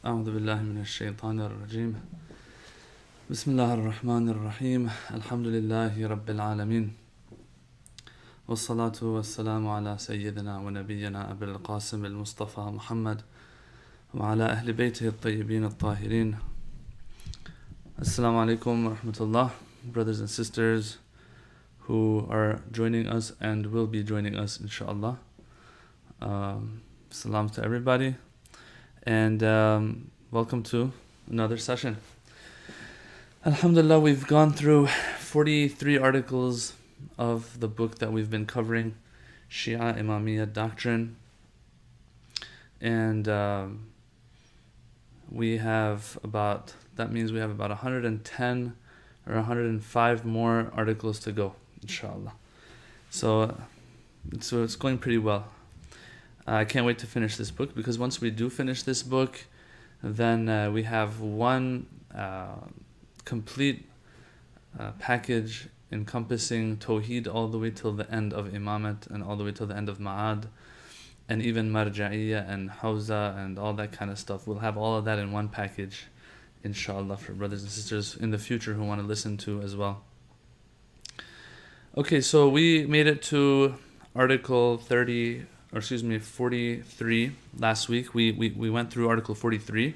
أعوذ بالله من الشيطان الرجيم بسم الله الرحمن الرحيم الحمد لله رب العالمين والصلاة والسلام على سيدنا ونبينا أبي القاسم المصطفى محمد وعلى أهل بيته الطيبين الطاهرين. Assalamu alaikum wa rahmatullah, brothers and sisters who are joining us and will be joining us inshallah. Salam to everybody and welcome to another session. Alhamdulillah, we've gone through 43 articles of the book that we've been covering, Shia Imamiyyah Doctrine, and we have about 110 or 105 more articles to go, inshallah. So it's going pretty well. I can't wait to finish this book, because once we do finish this book, then we have one complete package encompassing Tawheed all the way till the end of Imamat and all the way till the end of Ma'ad and even Marja'iyya and Hawza and all that kind of stuff. We'll have all of that in one package, inshallah, for brothers and sisters in the future who want to listen to as well. Okay, so we made it to article 43 last week. We went through article 43,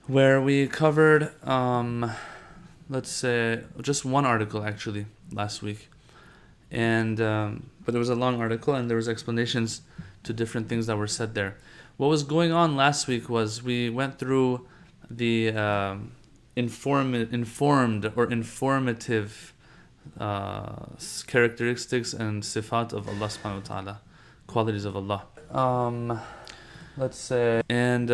where we covered let's say just one article actually last week, and but it was a long article and there was explanations to different things that were said there. What was going on last week was we went through the informed or informative characteristics and sifat of Allah subhanahu wa ta'ala, qualities of Allah. Let's say, and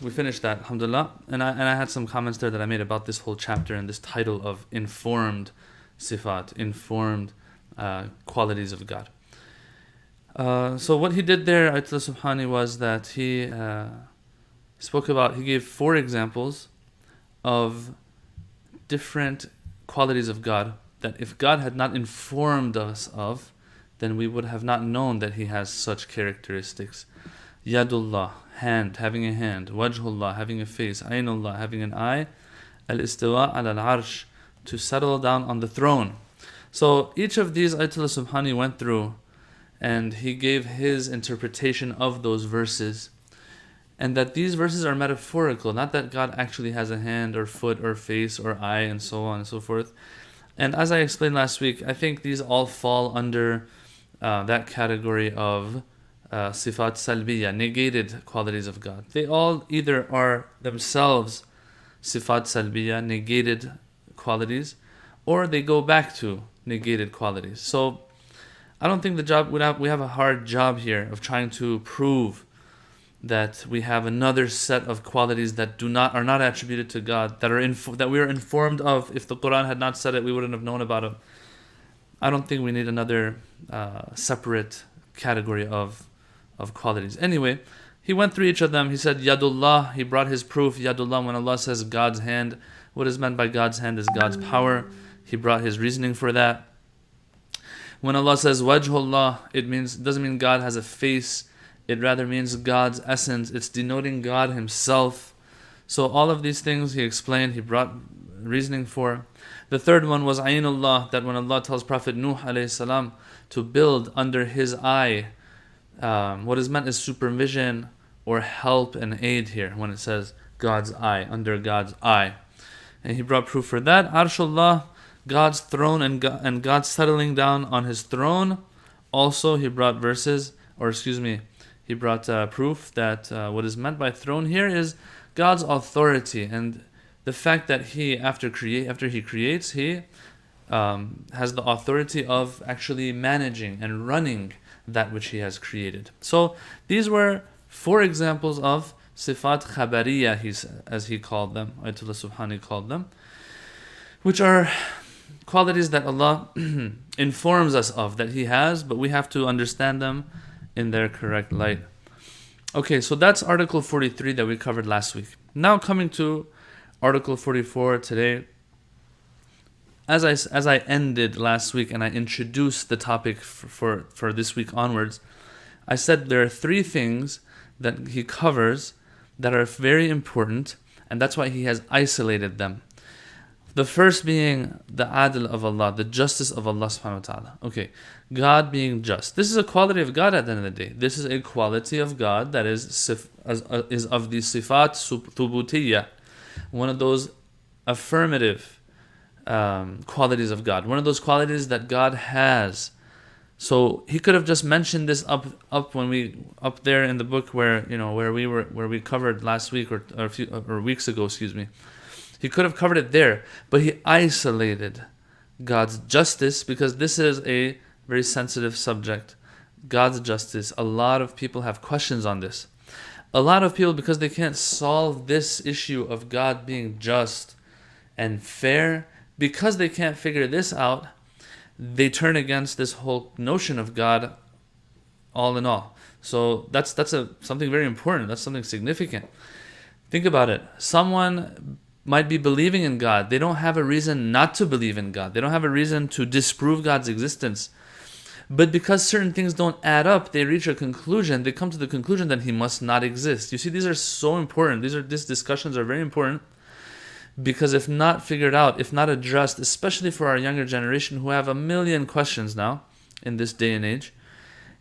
we finished that, alhamdulillah, and I had some comments there that I made about this whole chapter and this title of informed sifat, informed qualities of God. So what he did there, Ayatullah Subhani, was that he gave 4 examples of different qualities of God that if God had not informed us of, then we would have not known that he has such characteristics. Yadullah, hand, having a hand. Wajhullah, having a face. Aynullah, having an eye. Al-istiwa al-arsh, to settle down on the throne. So each of these Ayatullah Subhani went through and he gave his interpretation of those verses, and that these verses are metaphorical, not that God actually has a hand or foot or face or eye and so on and so forth. And as I explained last week, I think these all fall under that category of sifat salbiya, negated qualities of God. They all either are themselves sifat salbiya, negated qualities, or they go back to negated qualities. So I don't think we have a hard job here of trying to prove that we have another set of qualities that are not attributed to God, that we are informed of. If the Quran had not said it, we wouldn't have known about it. I don't think we need another separate category of qualities. Anyway, he went through each of them. He said Yadullah, he brought his proof. Yadullah, when Allah says God's hand, what is meant by God's hand is God's power. He brought his reasoning for that. When Allah says Wajhullah, it doesn't mean God has a face. It rather means God's essence. It's denoting God himself. So all of these things he explained, he brought reasoning for. The third one was Aynullah, that when Allah tells Prophet Nuh alayhi salam to build under his eye, what is meant is supervision or help and aid here when it says God's eye, under God's eye. And he brought proof for that. Arshullah, God's throne and God settling down on his throne. Also he brought he brought proof that what is meant by throne here is God's authority, and the fact that he, after he creates, he has the authority of actually managing and running that which he has created. So these were 4 examples of sifat khabariyah, as he called them, Ayatullah Subhani called them, which are qualities that Allah informs us of that he has, but we have to understand them in their correct light. Okay, so that's article 43 that we covered last week. Now coming to article 44 today. As I ended last week and I introduced the topic for this week onwards, I said there are 3 things that he covers that are very important, and that's why he has isolated them. The first being the adl of Allah, the justice of Allah subhanahu wa ta'ala. Okay, God being just. This is a quality of God at the end of the day. This is a quality of God that is of the sifat thubutiyya, one of those affirmative qualities of God, one of those qualities that God has. So he could have just mentioned this up there in the book where we covered last week or weeks ago, excuse me. He could have covered it there, but he isolated God's justice because this is a very sensitive subject. God's justice. A lot of people have questions on this. A lot of people, because they can't solve this issue of God being just and fair, because they can't figure this out, they turn against this whole notion of God all in all. So that's something very important. That's something significant. Think about it. Someone might be believing in God. They don't have a reason not to believe in God. They don't have a reason to disprove God's existence. But because certain things don't add up, they reach a conclusion. They come to the conclusion that he must not exist. You see, these are so important. These discussions are very important because if not figured out, if not addressed, especially for our younger generation who have a million questions now in this day and age,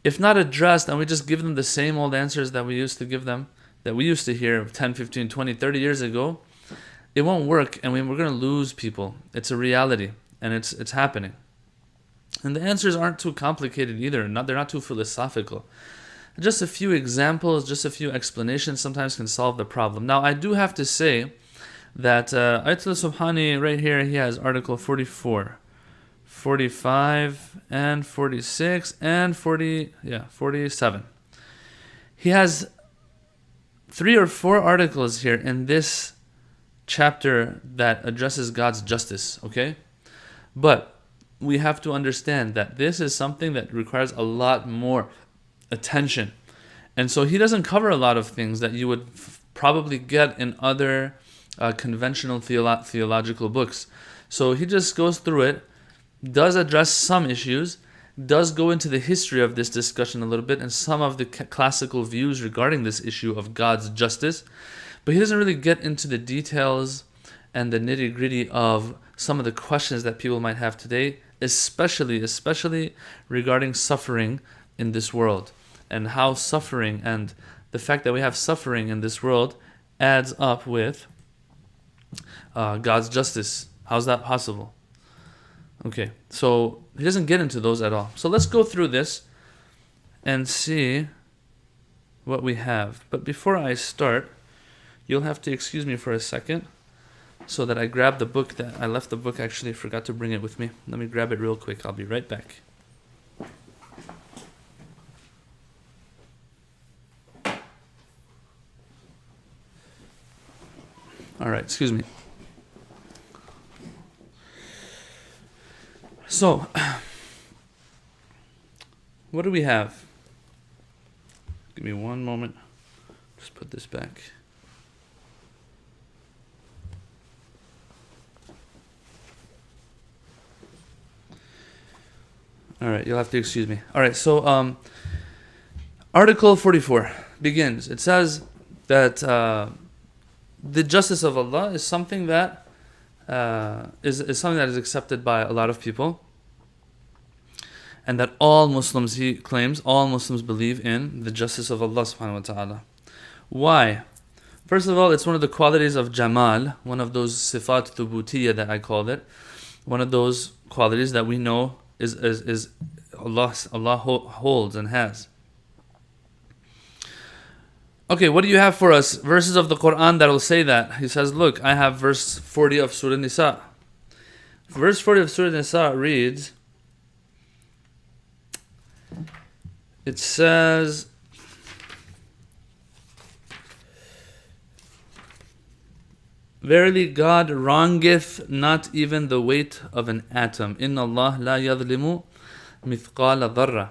if not addressed and we just give them the same old answers that we used to give them, that we used to hear 10, 15, 20, 30 years ago, it won't work, and we're going to lose people. It's a reality, and it's happening. And the answers aren't too complicated either. They're not too philosophical. Just a few examples, just a few explanations sometimes can solve the problem. Now, I do have to say that Ayatullah Subhani right here, he has article 44, 45, and 46, and 47. He has 3 or 4 articles here in this chapter that addresses God's justice, okay? But we have to understand that this is something that requires a lot more attention. And so he doesn't cover a lot of things that you would probably get in other conventional theological books. So he just goes through it, does address some issues, does go into the history of this discussion a little bit and some of the classical views regarding this issue of God's justice. But he doesn't really get into the details and the nitty-gritty of some of the questions that people might have today, especially regarding suffering in this world and how suffering and the fact that we have suffering in this world adds up with God's justice. How's that possible? Okay, so he doesn't get into those at all. So let's go through this and see what we have. But before I start, you'll have to excuse me for a second so that I grab the book. That I left the book, actually forgot to bring it with me. Let me grab it real quick. I'll be right back. All right, excuse me. So, what do we have? Give me one moment. Just put this back. All right, you'll have to excuse me. All right, so Article 44 begins. It says that the justice of Allah is something that is something that is accepted by a lot of people, and that all Muslims, he claims, all Muslims believe in the justice of Allah subhanahu wa ta'ala. Why? First of all, it's one of the qualities of Jamal, one of those sifat thubutiyya that I called it, one of those qualities that we know is Allah holds and has. Okay, what do you have for us? Verses of the Quran that will say that. He says, look, I have verse 40 of Surah Nisa. Verse 40 of Surah Nisa reads, it says, verily God wrongeth not even the weight of an atom. Inna Allah la yadlimu mithqala dharra.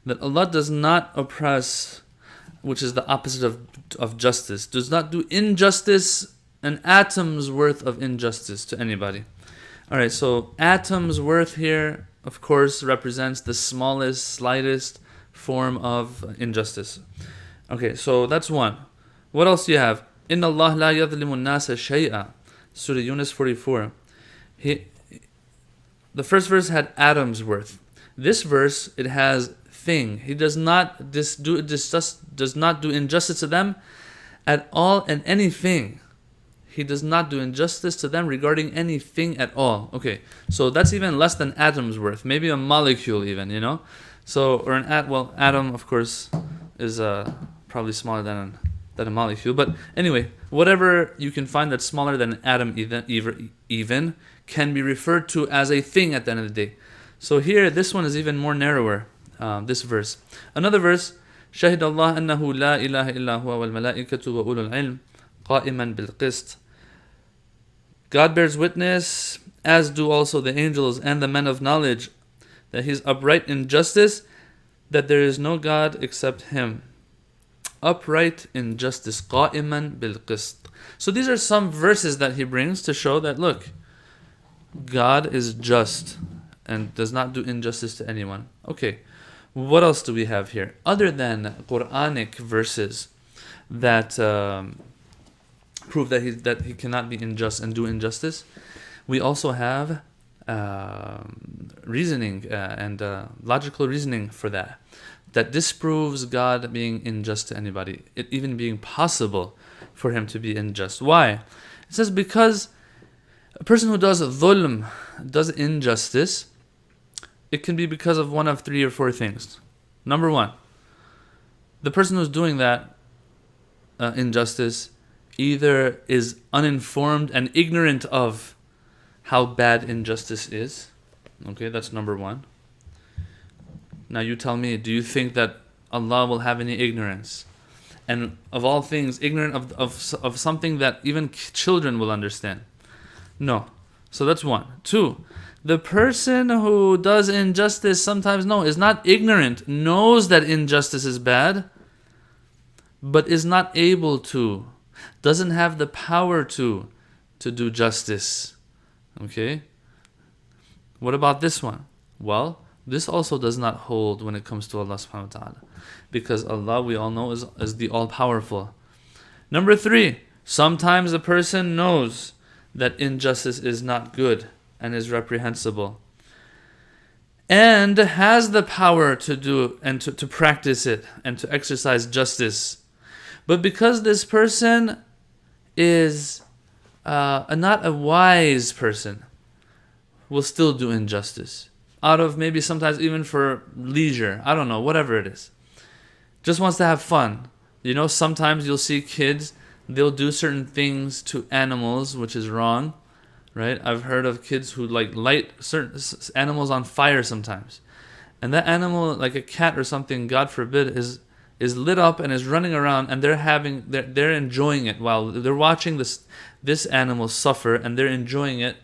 That Allah does not oppress, which is the opposite of justice, does not do injustice, an atom's worth of injustice to anybody. Alright, so atom's worth here, of course, represents the smallest, slightest form of injustice. Okay, so that's one. What else do you have? Inna Allah la yadhlimu an-nasa shay'a. Surah Yunus 44. The first verse had atoms worth. This verse, it has thing. He does not does not do injustice to them at all and anything. He does not do injustice to them regarding anything at all. Okay, so that's even less than atoms worth. Maybe a molecule even, you know? So, or atom, of course, is probably smaller than a molecule. But anyway, whatever you can find that's smaller than an atom even can be referred to as a thing at the end of the day. So here, this one is even more narrower, this verse. Another verse, شَهِدَ اللَّهُ أَنَّهُ لَا إِلَهَ إِلَّا هُوَ وَالْمَلَائِكَةُ وَأُولُو الْعِلْمِ قَائِمًا بِالْقِسْطِ. God bears witness, as do also the angels and the men of knowledge, that He is upright in justice, that there is no God except Him. Upright in justice, قَائِمًا بِالْقِسْطِ. So these are some verses that he brings to show that, look, God is just and does not do injustice to anyone. Okay, what else do we have here? Other than Quranic verses that prove that he cannot be unjust and do injustice, we also have reasoning and logical reasoning for that disproves God being unjust to anybody, it even being possible for Him to be unjust. Why? It says because a person who does dhulm, does injustice, it can be because of one of 3 or 4 things. Number 1, the person who's doing that injustice either is uninformed and ignorant of how bad injustice is. Okay, that's number 1. Now you tell me, do you think that Allah will have any ignorance? And of all things, ignorant of something that even children will understand? No. So that's 1. 2, the person who does injustice sometimes is not ignorant, knows that injustice is bad, but is not able to, doesn't have the power to do justice. Okay? What about this one? Well, this also does not hold when it comes to Allah subhanahu wa ta'ala, because Allah, we all know, is the all-powerful. Number 3, sometimes a person knows that injustice is not good and is reprehensible, and has the power to do and to practice it and to exercise justice. But because this person is not a wise person, will still do injustice. Out of maybe sometimes even for leisure, I don't know, whatever it is. Just wants to have fun. You know, sometimes you'll see kids, they'll do certain things to animals, which is wrong, right? I've heard of kids who light certain animals on fire sometimes. And that animal, like a cat or something, God forbid, is lit up and is running around, and they're enjoying it while they're watching this animal suffer, and they're enjoying it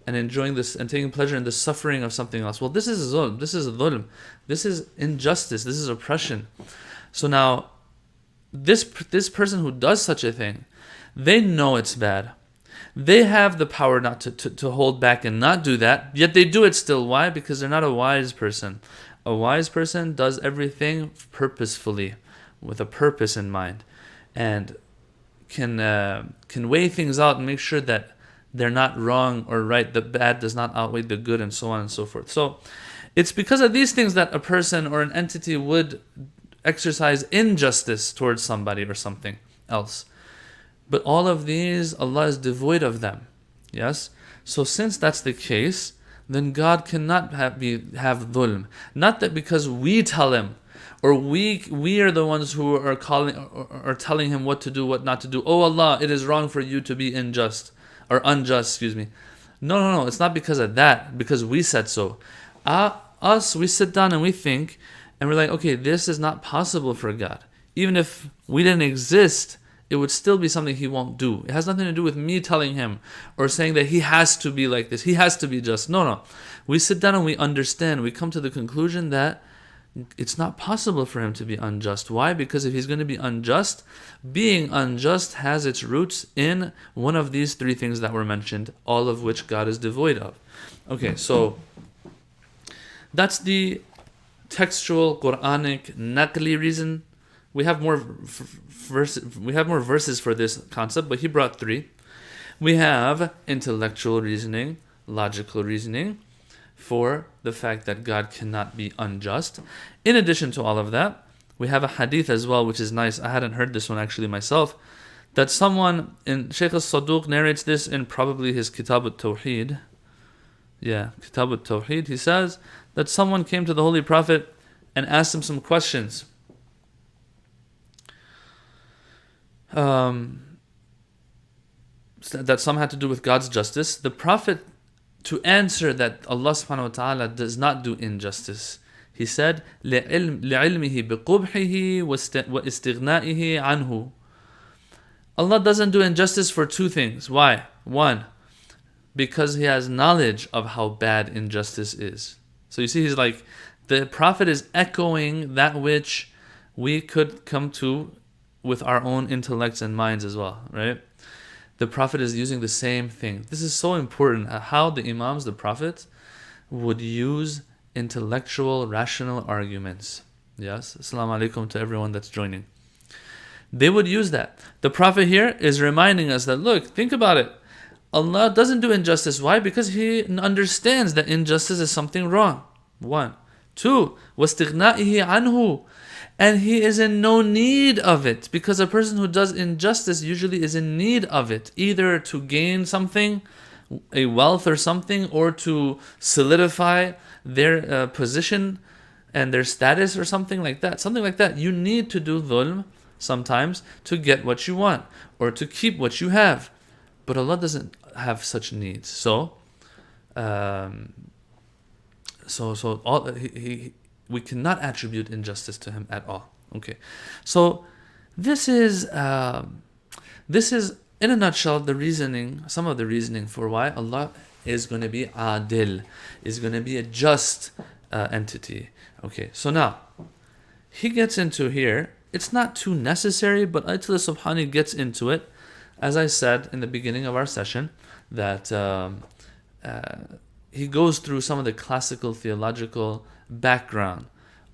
and enjoying this and taking pleasure in the suffering of something else. Well, this is zulm, this is dhulm, this is injustice, this is oppression. So now, this person who does such a thing, they know it's bad. They have the power not to hold back and not do that, yet they do it still. Why? Because they're not a wise person. A wise person does everything purposefully, with a purpose in mind, and can weigh things out and make sure that they're not wrong or right. The bad does not outweigh the good, and so on and so forth. So it's because of these things that a person or an entity would exercise injustice towards somebody or something else. But all of these, Allah is devoid of them. Yes? So since that's the case, then God cannot have dhulm. Not that because we tell Him, or we are the ones who are calling or telling Him what to do, what not to do. Oh Allah, it is wrong for you to be unjust. No, it's not because of that, because we said so. We sit down and we think, and we're like, okay, this is not possible for God. Even if we didn't exist, it would still be something He won't do. It has nothing to do with me telling Him or saying that He has to be like this, He has to be just. No. We sit down and we understand. We come to the conclusion that it's not possible for Him to be unjust. Why? Because if He's going to be unjust, being unjust has its roots in one of these 3 things that were mentioned, all of which God is devoid of. Okay, so that's the textual, Quranic, naqli reason We have more verses for this concept, but he brought 3. We have intellectual reasoning, logical reasoning, for the fact that God cannot be unjust. In addition to all of that, we have a hadith as well, which is nice. I hadn't heard this one actually myself. That someone, in Shaykh al-Saduq narrates this in probably his Kitab al-Tawheed. Yeah, Kitab al-Tawheed. He says that someone came to the Holy Prophet and asked him some questions. That some had to do with God's justice. The Prophet, to answer that Allah subhanahu wa ta'ala does not do injustice, he said, لِعِلْمِهِ بِقُبْحِهِ وَإِسْتِغْنَائِهِ عَنْهُ. Allah doesn't do injustice for 2 things. Why? 1, because He has knowledge of how bad injustice is. So you see, he's like, the Prophet is echoing that which we could come to with our own intellects and minds as well, right? The Prophet is using the same thing. This is so important, how the Imams, the Prophets, would use intellectual, rational arguments. Yes, Assalamu alaikum to everyone that's joining. They would use that. The Prophet here is reminding us that, look, think about it. Allah doesn't do injustice. Why? Because He understands that injustice is something wrong. 1. 2. وَاسْتِغْنَائِهِ عَنْهُ. And He is in no need of it, because a person who does injustice usually is in need of it, either to gain something, a wealth or something, or to solidify their position and their status or something like that. Something like that. You need to do dhulm sometimes to get what you want or to keep what you have. But Allah doesn't have such needs. So we cannot attribute injustice to Him at all. Okay, so this is in a nutshell the reasoning, some of the reasoning for why Allah is going to be adil, is going to be a just entity. Okay, so now he gets into here. It's not too necessary, but Ayatullah Subhani gets into it. As I said in the beginning of our session, that he goes through some of the classical theological background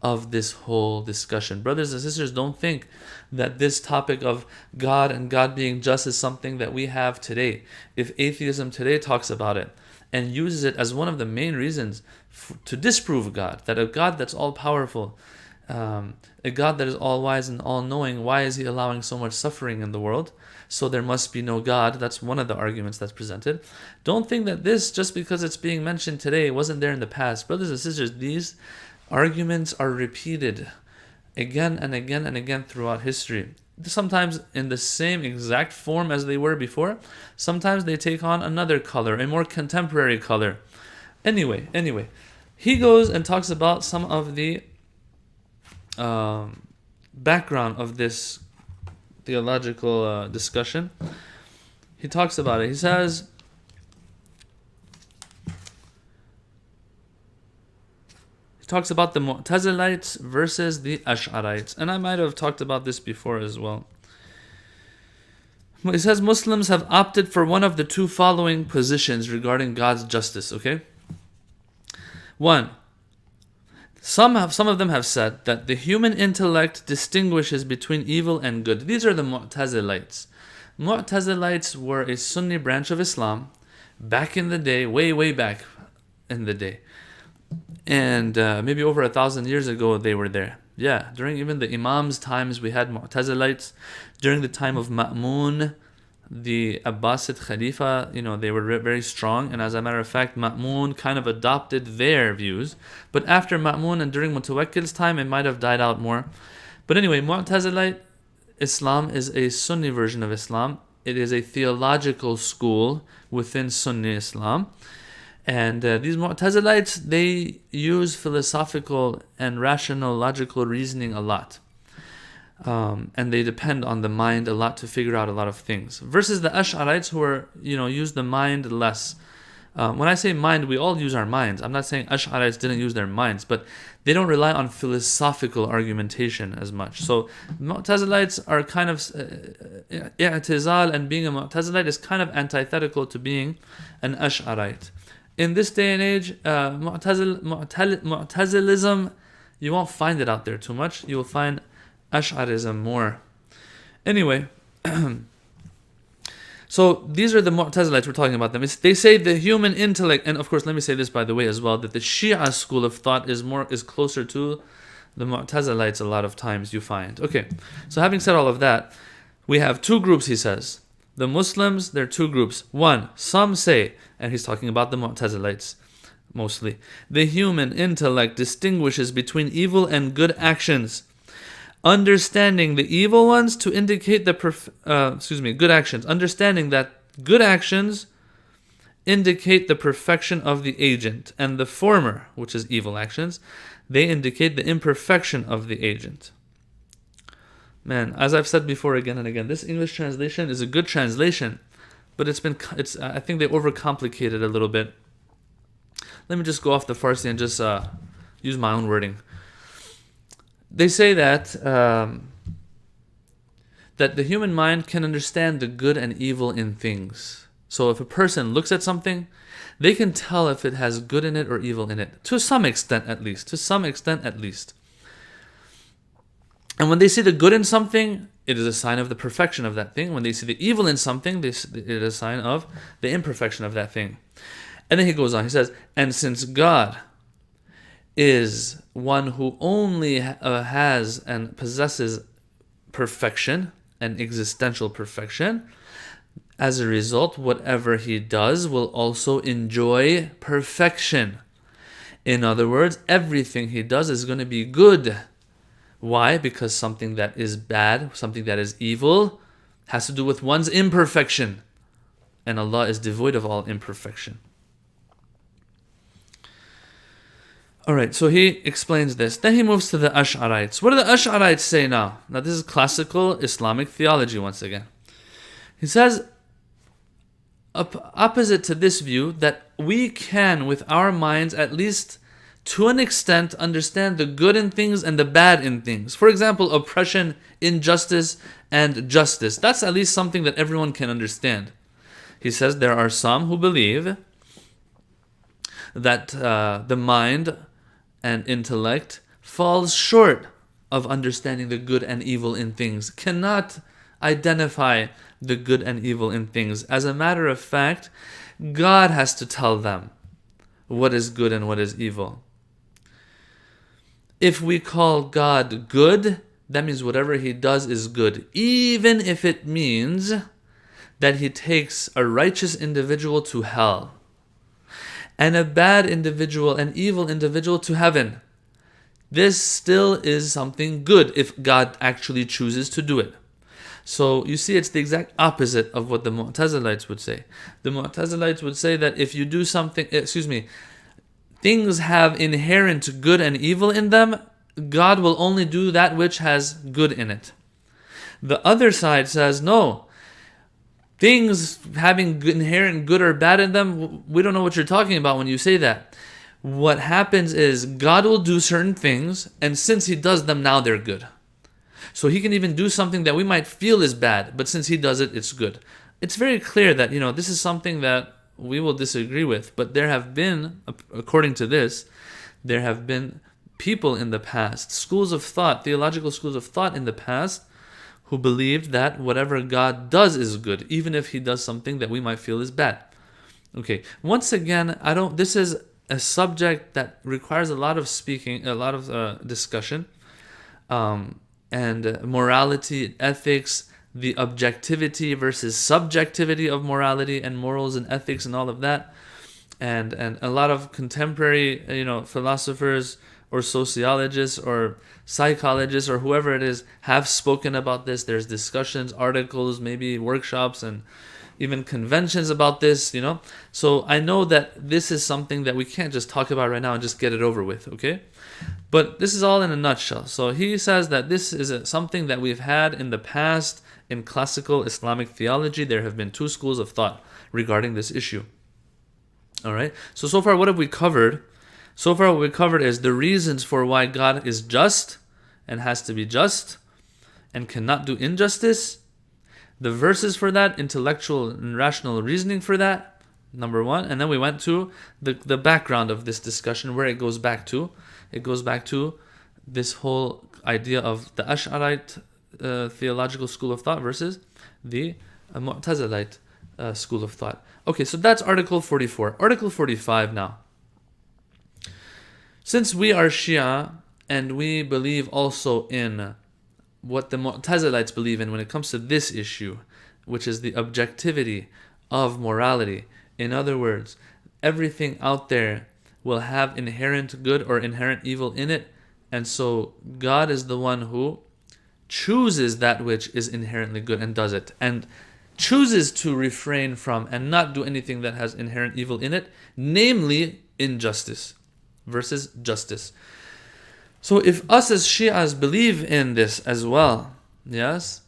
of this whole discussion. Brothers and sisters, don't think that this topic of God and God being just is something that we have today. If atheism today talks about it and uses it as one of the main reasons to disprove God, that a God that's all-powerful, a God that is all-wise and all-knowing, why is He allowing so much suffering in the world? So there must be no God. That's one of the arguments that's presented. Don't think that this, just because it's being mentioned today, wasn't there in the past. Brothers and sisters, these arguments are repeated again and again and again throughout history. Sometimes in the same exact form as they were before. Sometimes they take on another color, a more contemporary color. Anyway, he goes and talks about some of the background of this theological discussion. He talks about it. He says, he talks about the Mu'tazilites versus the Ash'arites. And I might have talked about this before as well. He says Muslims have opted for one of the 2 following positions regarding God's justice. Okay? 1. Some of them have said that the human intellect distinguishes between evil and good. These are the Mu'tazilites. Mu'tazilites were a Sunni branch of Islam back in the day, way back in the day. And maybe over 1,000 years ago they were there. Yeah, during even the Imam's times we had Mu'tazilites. During the time of Ma'mun, the Abbasid Khalifa, they were very strong, and as a matter of fact, Ma'mun kind of adopted their views. But after Ma'mun and during Mutawakkil's time, it might have died out more. But anyway, Mu'tazilite Islam is a Sunni version of Islam. It is a theological school within Sunni Islam. And these Mu'tazilites, they use philosophical and rational, logical reasoning a lot. And they depend on the mind a lot to figure out a lot of things. Versus the Ash'arites, who are, use the mind less. When I say mind, we all use our minds. I'm not saying Ash'arites didn't use their minds, but they don't rely on philosophical argumentation as much. So Mu'tazilites are kind of i'tizal, and being a Mu'tazilite is kind of antithetical to being an Ash'arite. In this day and age, Mu'tazilism, you won't find it out there too much. You will find Ash'arism more. Anyway, so these are the Mu'tazilites, we're talking about them. They say the human intellect, and of course, let me say this by the way as well, that the Shia school of thought is closer to the Mu'tazilites a lot of times, you find. Okay, so having said all of that, we have two groups, he says. The Muslims, there are two groups. One, some say, and he's talking about the Mu'tazilites mostly, the human intellect distinguishes between evil and good actions, understanding the evil ones to indicate the good actions, understanding that good actions indicate the perfection of the agent, and the former, which is evil actions, they indicate the imperfection of the agent. Man, as I've said before again and again, this English translation is a good translation, but I think they overcomplicate it a little bit. Let me just go off the Farsi and just use my own wording. They say that that the human mind can understand the good and evil in things. So if a person looks at something, they can tell if it has good in it or evil in it, to some extent at least. And when they see the good in something, it is a sign of the perfection of that thing. When they see the evil in something, it is a sign of the imperfection of that thing. And then he goes on, he says, and since God is one who only has and possesses perfection and existential perfection, as a result, whatever he does will also enjoy perfection. In other words, everything he does is going to be good. Why? Because something that is bad, something that is evil, has to do with one's imperfection. And Allah is devoid of all imperfection. Alright, so he explains this. Then he moves to the Ash'arites. What do the Ash'arites say now? Now this is classical Islamic theology once again. He says, opposite to this view, that we can with our minds at least to an extent understand the good in things and the bad in things. For example, oppression, injustice, and justice. That's at least something that everyone can understand. He says there are some who believe that the mind and intellect falls short of understanding the good and evil in things, cannot identify the good and evil in things. As a matter of fact, God has to tell them what is good and what is evil. If we call God good, that means whatever he does is good, even if it means that he takes a righteous individual to hell and a bad individual, an evil individual, to heaven. This still is something good if God actually chooses to do it. So you see, it's the exact opposite of what the Mu'tazilites would say. The Mu'tazilites would say that if you do something, things have inherent good and evil in them, God will only do that which has good in it. The other side says, no, things having inherent good or bad in them, we don't know what you're talking about when you say that. What happens is God will do certain things, and since he does them, now they're good. So he can even do something that we might feel is bad, but since he does it, it's good. It's very clear that, this is something that we will disagree with, but there have been, according to this, there have been people in the past, schools of thought, theological schools of thought in the past, who believed that whatever God does is good, even if he does something that we might feel is bad. Okay, once again, this is a subject that requires a lot of speaking, a lot of discussion, and morality, ethics, the objectivity versus subjectivity of morality and morals and ethics and all of that. And a lot of contemporary, philosophers or sociologists or psychologists or whoever it is have spoken about this. There's discussions, articles, maybe workshops, and even conventions about this, So I know that this is something that we can't just talk about right now and just get it over with, okay? But this is all in a nutshell. So he says that this is something that we've had in the past in classical Islamic theology. There have been two schools of thought regarding this issue. All right? So far what have we covered? So far what we covered is the reasons for why God is just and has to be just and cannot do injustice. The verses for that, intellectual and rational reasoning for that, number one. And then we went to the background of this discussion, where it goes back to. It goes back to this whole idea of the Ash'arite theological school of thought versus the Mu'tazilite school of thought. Okay, so that's Article 44. Article 45 now. Since we are Shia and we believe also in what the Mu'tazilites believe in when it comes to this issue, which is the objectivity of morality. In other words, everything out there will have inherent good or inherent evil in it, and so God is the one who chooses that which is inherently good and does it, and chooses to refrain from and not do anything that has inherent evil in it, namely injustice versus justice. So if us as Shias believe in this as well, yes,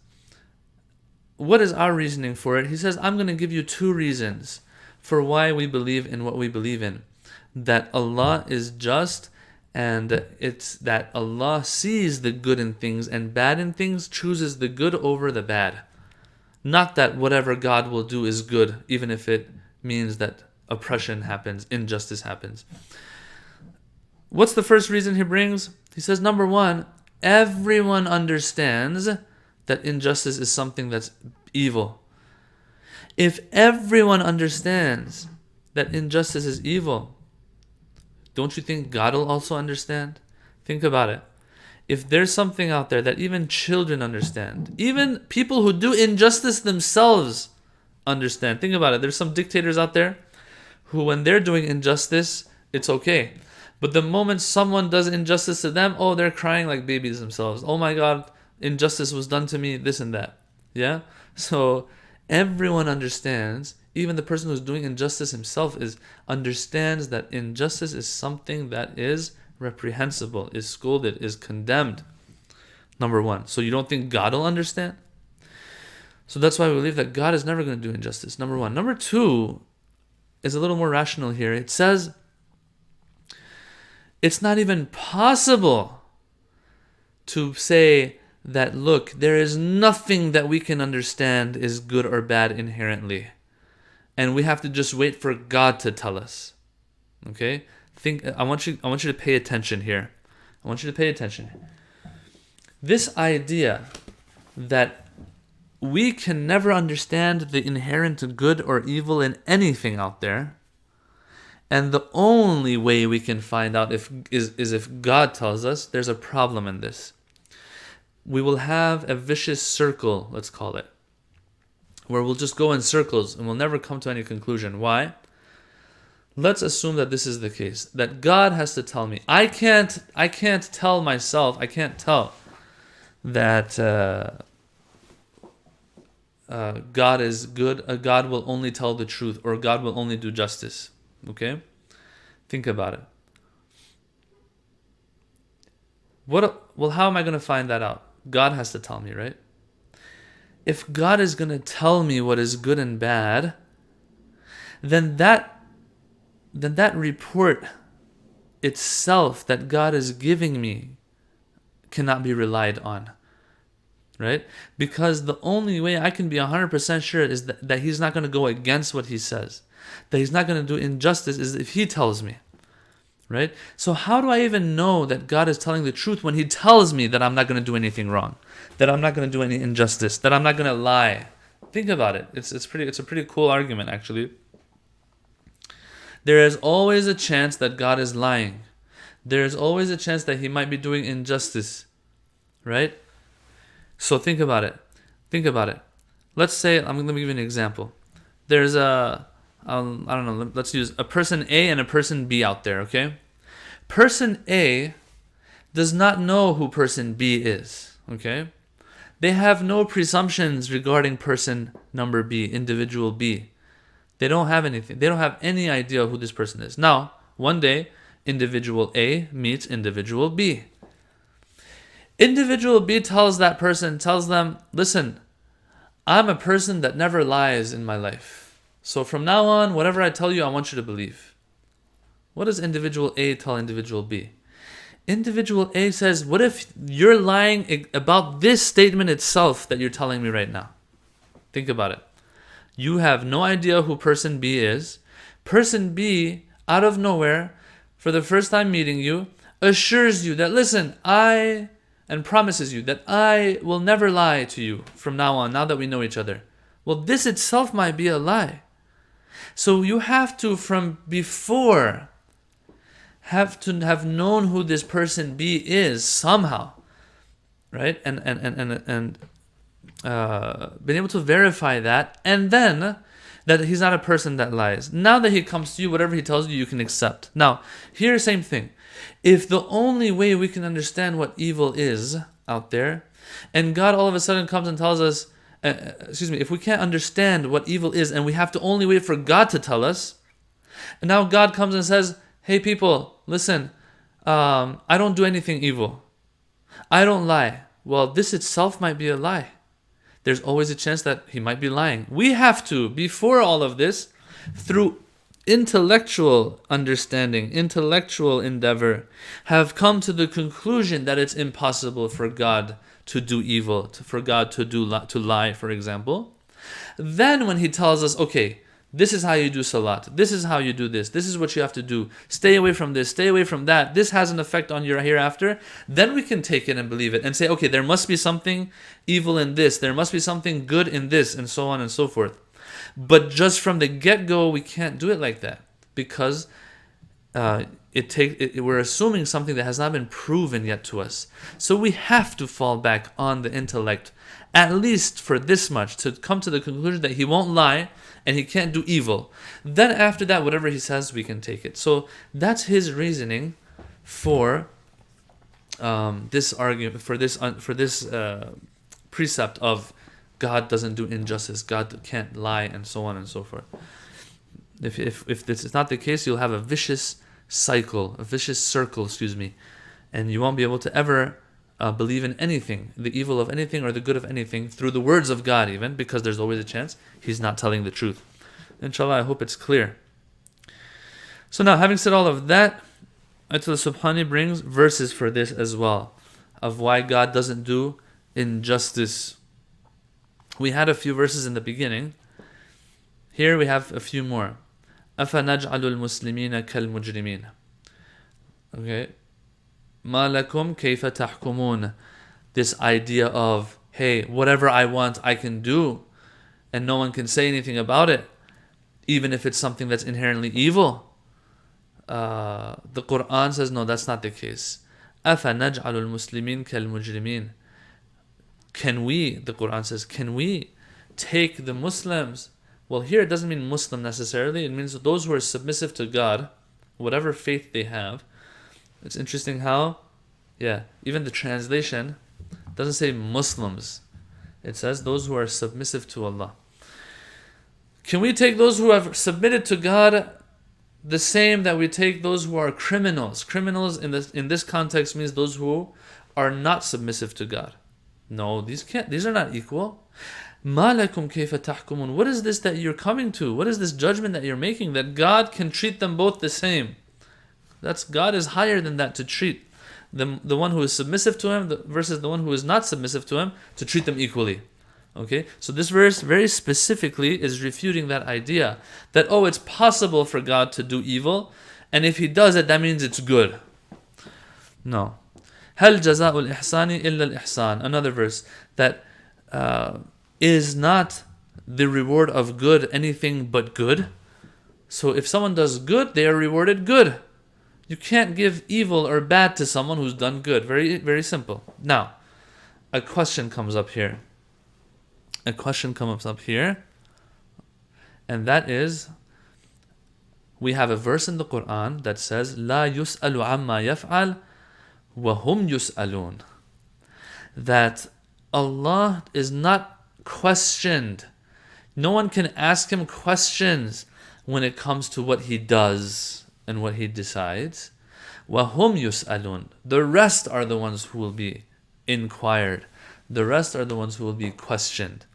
what is our reasoning for it? He says, I'm going to give you 2 reasons for why we believe in what we believe in. That Allah is just, and it's that Allah sees the good in things and bad in things, chooses the good over the bad. Not that whatever God will do is good, even if it means that oppression happens, injustice happens. What's the first reason he brings? He says, number 1, everyone understands that injustice is something that's evil. If everyone understands that injustice is evil, don't you think God will also understand? Think about it. If there's something out there that even children understand, even people who do injustice themselves understand. Think about it. There's some dictators out there who, when they're doing injustice, it's okay. But the moment someone does injustice to them, oh, they're crying like babies themselves. Oh my God, injustice was done to me, this and that. Yeah? So everyone understands, even the person who's doing injustice himself understands that injustice is something that is reprehensible, is scolded, is condemned. Number 1. So you don't think God will understand? So that's why we believe that God is never going to do injustice. Number 1. Number 2 is a little more rational here. It says, it's not even possible to say that, look, there is nothing that we can understand is good or bad inherently, and we have to just wait for God to tell us. Okay? I want you to pay attention here. I want you to pay attention. This idea that we can never understand the inherent good or evil in anything out there, and the only way we can find out is if God tells us, there's a problem in this. We will have a vicious circle, let's call it, where we'll just go in circles and we'll never come to any conclusion. Why? Let's assume that this is the case, that God has to tell me. I can't tell myself, I can't tell that God is good, God will only tell the truth, or God will only do justice. Okay? Think about it. Well, how am I going to find that out? God has to tell me, right? If God is going to tell me what is good and bad, then that report itself that God is giving me cannot be relied on. Right? Because the only way I can be 100% sure is that He's not going to go against what He says. That He's not going to do injustice is if He tells me. Right? So how do I even know that God is telling the truth when He tells me that I'm not going to do anything wrong? That I'm not going to do any injustice? That I'm not going to lie? Think about it. It's a pretty cool argument, actually. There is always a chance that God is lying. There is always a chance that He might be doing injustice. Right? So think about it. Think about it. Let's say, let me give you an example. There's I don't know, let's use a person A and a person B out there, okay? Person A does not know who person B is, okay? They have no presumptions regarding person number B, individual B. They don't have anything. They don't have any idea who this person is. Now, one day, individual A meets individual B. Individual B tells them, listen, I'm a person that never lies in my life. So from now on, whatever I tell you, I want you to believe. What does individual A tell individual B? Individual A says, what if you're lying about this statement itself that you're telling me right now? Think about it. You have no idea who person B is. Person B, out of nowhere, for the first time meeting you, assures you that, listen, I and promises you that I will never lie to you from now on, now that we know each other. Well, this itself might be a lie. So you have to, from before, have to have known who this person B is somehow, right? And been able to verify that, and then that he's not a person that lies. Now that he comes to you, whatever he tells you, you can accept. Now, here, same thing. If the only way we can understand what evil is out there, and God all of a sudden comes and tells us, if we can't understand what evil is, and we have to only wait for God to tell us, and now God comes and says, hey people, listen, I don't do anything evil. I don't lie. Well, this itself might be a lie. There's always a chance that he might be lying. We have to, before all of this, through intellectual understanding, intellectual endeavor, have come to the conclusion that it's impossible for God to do evil, for God to lie, for example. Then when he tells us, okay, this is how you do salat, this is how you do this is what you have to do, stay away from this, stay away from that, this has an effect on your hereafter, then we can take it and believe it and say, okay, there must be something evil in this, there must be something good in this, and so on and so forth. But just from the get-go, we can't do it like that, because we're assuming something that has not been proven yet to us. So we have to fall back on the intellect, at least for this much, to come to the conclusion that he won't lie and he can't do evil. Then after that, whatever he says, we can take it. So that's his reasoning for this argument, for this precept of God doesn't do injustice, God can't lie, and so on and so forth. If this is not the case, you'll have a vicious circle, and you won't be able to ever believe in anything, the evil of anything or the good of anything, through the words of God even, because there's always a chance he's not telling the truth. Inshallah, I hope it's clear. So now, having said all of that, Ayatullah Subhani brings verses for this as well, of why God doesn't do injustice. We had a few verses in the beginning. Here we have a few more. أَفَنَجْعَلُ الْمُسْلِمِينَ كَالْمُجْرِمِينَ. Okay. مَا لَكُمْ كَيْفَ تَحْكُمُونَ. This idea of, hey, whatever I want, I can do, and no one can say anything about it, even if it's something that's inherently evil. The Quran says, no, that's not the case. أَفَنَجْعَلُ الْمُسْلِمِينَ كَالْمُجْرِمِينَ. The Quran says, can we take the Muslims? Well, here it doesn't mean Muslim necessarily. It means those who are submissive to God, whatever faith they have. It's interesting how, even the translation doesn't say Muslims. It says those who are submissive to Allah. Can we take those who have submitted to God the same that we take those who are criminals? Criminals in this context means those who are not submissive to God. No, these are not equal. مَا لَكُمْ كَيْفَ تَحْكُمُونَ. What is this that you're coming to? What is this judgment that you're making, that God can treat them both the same? God is higher than that, to treat the one who is submissive to him versus the one who is not submissive to him, to treat them equally. Okay, so this verse very specifically is refuting that idea that, it's possible for God to do evil, and if he does it, that means it's good. No. هَلْ جَزَاءُ الْإِحْسَانِ إِلَّا الْإِحْسَانِ. Another verse, that is not the reward of good anything but good. So if someone does good, they are rewarded good. You can't give evil or bad to someone who's done good. Very, very simple. Now, a question comes up here. And that is, we have a verse in the Quran that says, لا يسأل عما يفعل وهم يسألون. That Allah is not questioned. No one can ask him questions when it comes to what he does and what he decides. وَهُمْ يُسْأَلُونَ. The rest are the ones who will be inquired. The rest are the ones who will be questioned.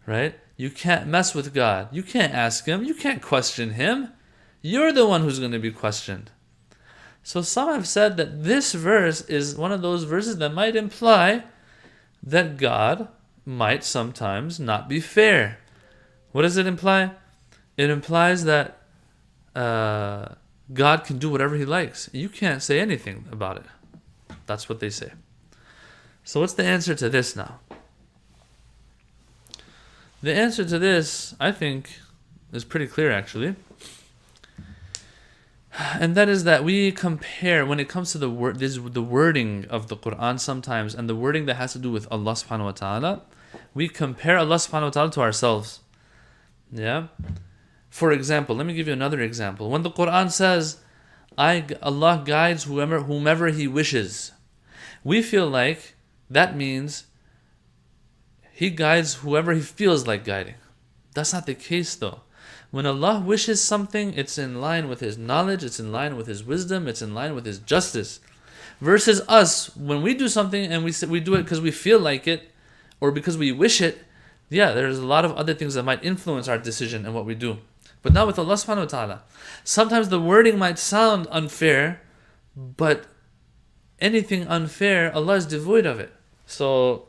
Right? You can't mess with God. You can't ask him. You can't question him. You're the one who's going to be questioned. So some have said that this verse is one of those verses that might imply that God might sometimes not be fair. What does it imply? It implies that God can do whatever he likes. You can't say anything about it. That's what they say. So what's the answer to this now? The answer to this, I think, is pretty clear actually. And that is that we compare, when it comes to the wording of the Quran sometimes, and the wording that has to do with Allah subhanahu wa ta'ala, we compare Allah subhanahu wa ta'ala to ourselves. Yeah? For example, let me give you another example. When the Quran says, Allah guides whomever He wishes, we feel like that means He guides whoever He feels like guiding. That's not the case though. When Allah wishes something, it's in line with His knowledge, it's in line with His wisdom, it's in line with His justice. Versus us, when we do something and we do it because we feel like it, or because we wish it, yeah, there's a lot of other things that might influence our decision and what we do. But not with Allah subhanahu wa ta'ala. Sometimes the wording might sound unfair, but anything unfair, Allah is devoid of it. So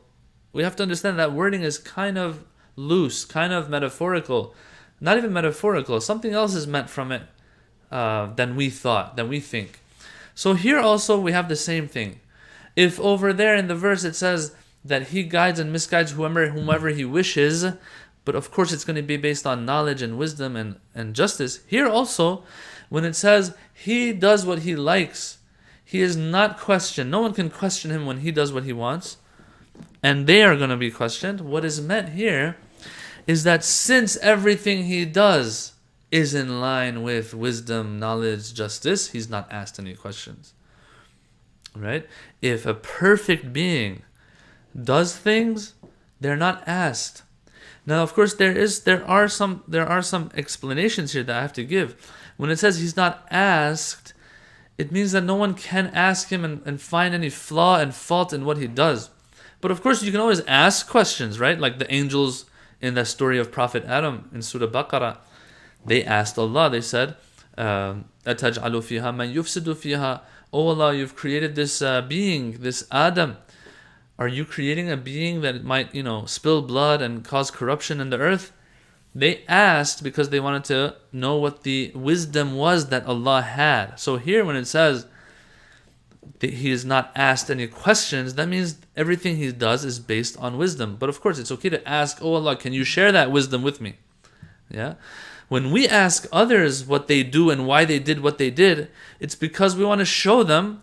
we have to understand that wording is kind of loose, kind of metaphorical. Not even metaphorical. Something else is meant from it than we thought, than we think. So here also we have the same thing. If over there in the verse it says that He guides and misguides whomever He wishes, but of course it's going to be based on knowledge and wisdom and justice. Here also, when it says He does what He likes, He is not questioned. No one can question Him when He does what He wants. And they are going to be questioned. What is meant here is that since everything He does is in line with wisdom, knowledge, justice, He's not asked any questions. Right? If a perfect being does things, they're not asked. Now, of course, there are some explanations here that I have to give. When it says He's not asked, it means that no one can ask Him and find any flaw and fault in what He does. But of course, you can always ask questions, right? Like the angels in the story of Prophet Adam in Surah Baqarah, they asked Allah, they said, أَتَجْعَلُ فِيهَا مَنْ يُفْسِدُ فِيهَا. Oh Allah, You've created this being, this Adam. Are You creating a being that might, spill blood and cause corruption in the earth? They asked because they wanted to know what the wisdom was that Allah had. So here when it says that He is not asked any questions, that means everything He does is based on wisdom. But of course, it's okay to ask, oh Allah, can You share that wisdom with me? Yeah. When we ask others what they do and why they did what they did, it's because we want to show them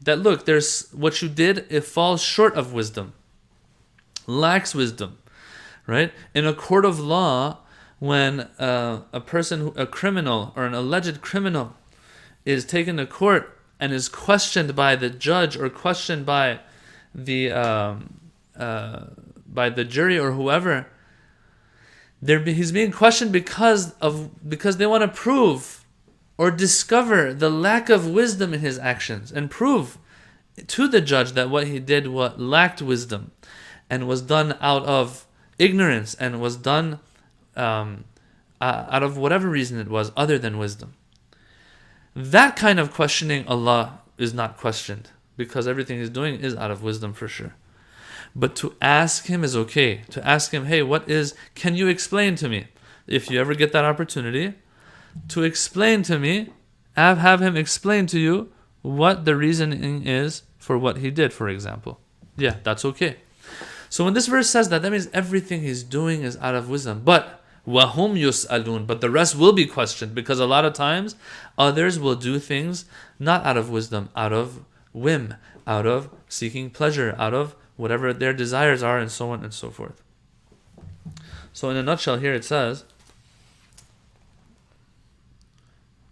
that, look, there's what you did, it falls short of wisdom, lacks wisdom, right? In a court of law, when a criminal or an alleged criminal is taken to court and is questioned by the judge or questioned by the jury or whoever, he's being questioned because they want to prove or discover the lack of wisdom in his actions and prove to the judge that what he did lacked wisdom and was done out of ignorance and was done out of whatever reason it was other than wisdom. That kind of questioning Allah is not questioned because everything He's doing is out of wisdom for sure. But to ask Him is okay. To ask Him, hey, can you explain to me? If you ever get that opportunity, to explain to me, have Him explain to you what the reasoning is for what He did, for example. Yeah, that's okay. So when this verse says that means everything He's doing is out of wisdom. But وَهُمْ يُسْأَلُونَ, but the rest will be questioned, because a lot of times others will do things not out of wisdom, out of whim, out of seeking pleasure, out of whatever their desires are, and so on and so forth. So in a nutshell here it says,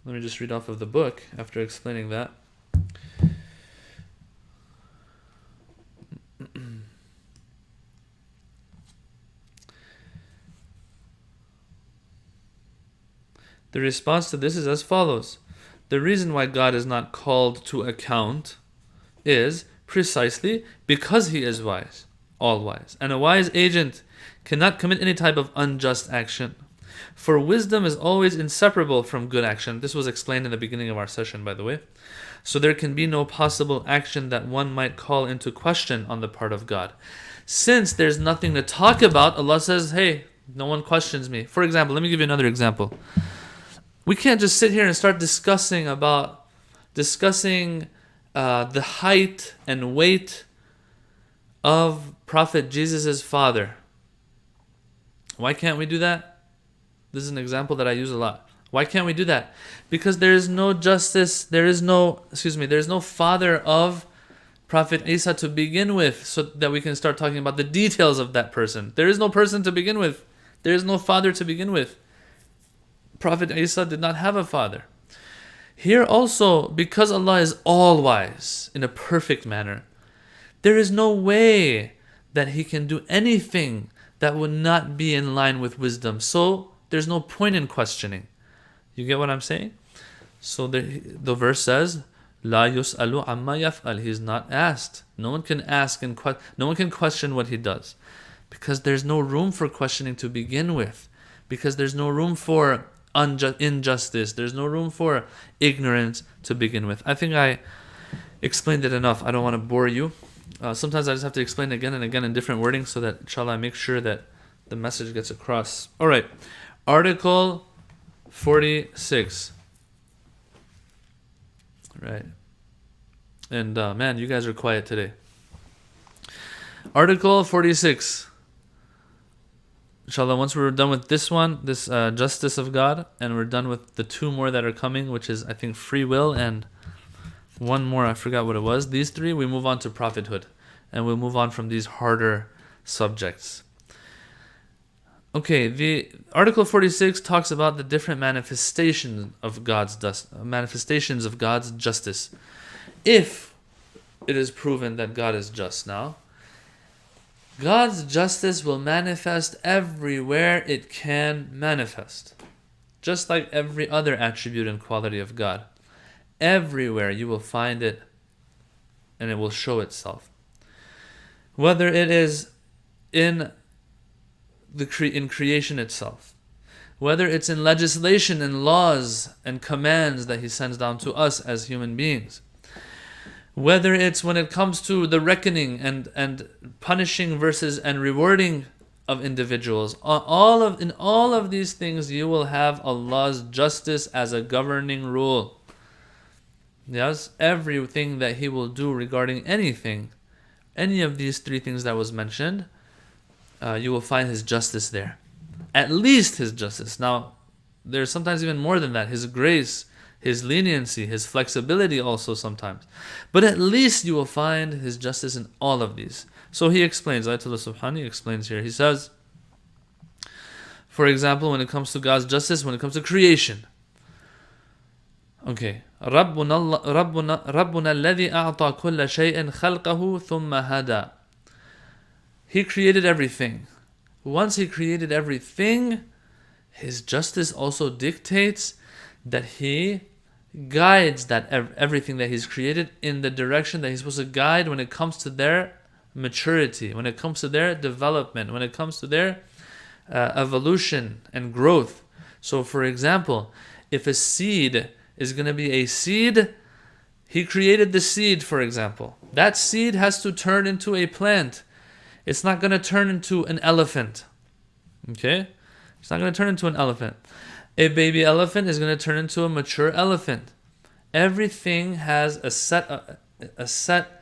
let me just read off of the book after explaining that. The response to this is as follows. The reason why God is not called to account is precisely because He is wise, all wise. And a wise agent cannot commit any type of unjust action. For wisdom is always inseparable from good action. This was explained in the beginning of our session, by the way. So there can be no possible action that one might call into question on the part of God. Since there's nothing to talk about, Allah says, hey, no one questions me. For example, let me give you another example. We can't just sit here and start discussing the height and weight of Prophet Jesus' father. Why can't we do that? This is an example that I use a lot. Why can't we do that? Because there is no justice, there is no father of Prophet Isa to begin with, so that we can start talking about the details of that person. There is no person to begin with. There is no father to begin with. Prophet Isa did not have a father. Here also, because Allah is all-wise in a perfect manner, there is no way that He can do anything that would not be in line with wisdom. So there's no point in questioning. You get what I'm saying? So the verse says, La yus'alu amma yaf'al. He's not asked. No one can ask and no one can question what He does, because there's no room for questioning to begin with, because there's no room for injustice. There's no room for ignorance to begin with. I think I explained it enough. I don't want to bore you. Sometimes I just have to explain it again and again in different wording, so that inshallah I make sure that the message gets across. Alright, Article 46. Right. And man, you guys are quiet today. Article 46. Inshallah, once we're done with this one, this justice of God, and we're done with the two more that are coming, which is, I think, free will, and one more, I forgot what it was. These three, we move on to prophethood, and we'll move on from these harder subjects. Okay, the Article 46 talks about the different manifestations of God's justice. If it is proven that God is just now, God's justice will manifest everywhere it can manifest. Just like every other attribute and quality of God. Everywhere you will find it, and it will show itself. Whether it is in creation itself, whether it's in legislation and laws and commands that He sends down to us as human beings, whether it's when it comes to the reckoning and punishing versus and rewarding of individuals, in all of these things you will have Allah's justice as a governing rule. Yes, everything that He will do regarding anything, any of these three things that was mentioned, you will find His justice there. At least His justice. Now, there's sometimes even more than that. His grace, His leniency, His flexibility also sometimes. But at least you will find His justice in all of these. So he explains, Ayatullah Subhani explains here. He says, for example, when it comes to God's justice, when it comes to creation. Okay. رَبُّنَا الَّذِي أَعْطَى كُلَّ شَيْءٍ خَلْقَهُ ثُمَّ هَدَى. He created everything. Once He created everything, His justice also dictates that He guides that everything that He's created in the direction that He's supposed to guide when it comes to their maturity, when it comes to their development, when it comes to their evolution and growth. So for example, if a seed is going to be a seed, He created the seed, for example. That seed has to turn into a plant. It's not going to turn into an elephant. Okay? It's not going to turn into an elephant. A baby elephant is going to turn into a mature elephant. Everything has a set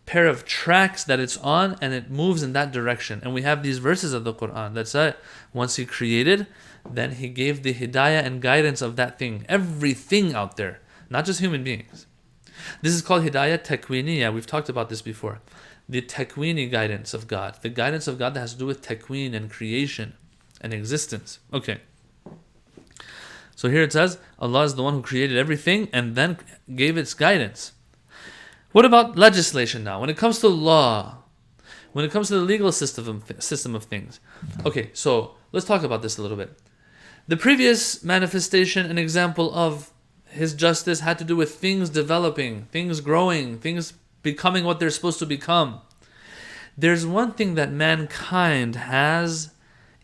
pair of tracks that it's on, and it moves in that direction. And we have these verses of the Quran that say, once He created, then He gave the hidayah and guidance of that thing. Everything out there, not just human beings. This is called hidayah takwiniyah. We've talked about this before. The takwini guidance of God. The guidance of God that has to do with takween and creation and existence. Okay. So here it says, Allah is the one who created everything and then gave its guidance. What about legislation now? When it comes to law, when it comes to the legal system of things. Okay, so let's talk about this a little bit. The previous manifestation, an example of His justice, had to do with things developing, things growing, things becoming what they're supposed to become. There's one thing that mankind has,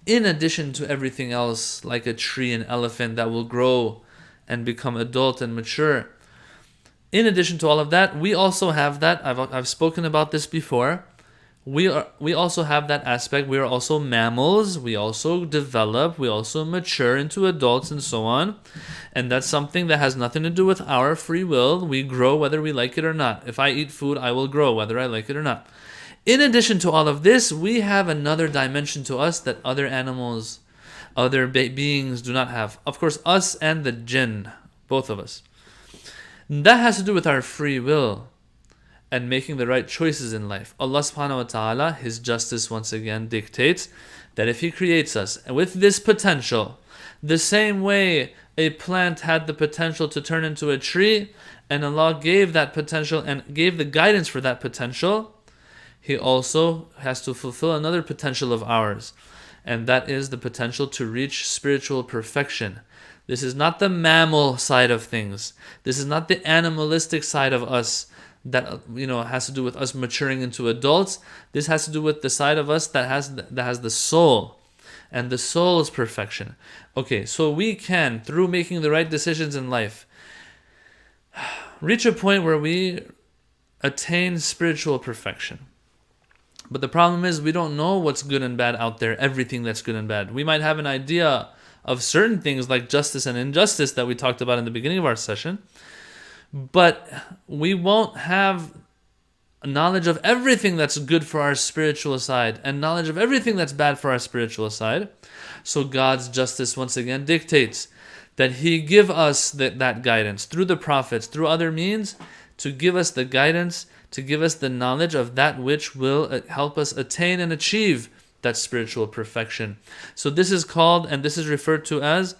in addition to everything else, like a tree, an elephant that will grow and become adult and mature. In addition to all of that, we also have that. I've spoken about this before. We also have that aspect. We are also mammals. We also develop. We also mature into adults and so on. And that's something that has nothing to do with our free will. We grow whether we like it or not. If I eat food, I will grow whether I like it or not. In addition to all of this, we have another dimension to us that other animals, other beings do not have. Of course, us and the jinn, both of us. That has to do with our free will and making the right choices in life. Allah subhanahu wa ta'ala, His justice once again dictates that if He creates us with this potential, the same way a plant had the potential to turn into a tree, and Allah gave that potential and gave the guidance for that potential, He also has to fulfill another potential of ours, and that is the potential to reach spiritual perfection. This is not the mammal side of things. This is not the animalistic side of us that has to do with us maturing into adults. This has to do with the side of us that has the soul, and the soul's perfection. Okay, so we can, through making the right decisions in life, reach a point where we attain spiritual perfection. But the problem is we don't know what's good and bad out there, everything that's good and bad. We might have an idea of certain things like justice and injustice that we talked about in the beginning of our session, but we won't have knowledge of everything that's good for our spiritual side and knowledge of everything that's bad for our spiritual side. So God's justice once again dictates that He give us that guidance through the prophets, through other means, to give us the guidance, to give us the knowledge of that which will help us attain and achieve that spiritual perfection. So this is called, and this is referred to as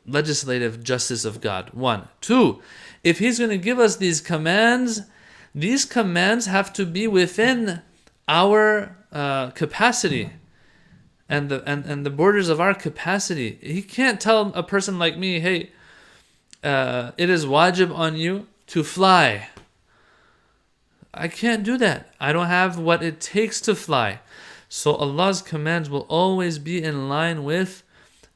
legislative justice of God. 1. 2. If He's going to give us these commands have to be within our capacity and the borders of our capacity. He can't tell a person like me, hey, it is wajib on you to fly. I can't do that. I don't have what it takes to fly. So Allah's commands will always be in line with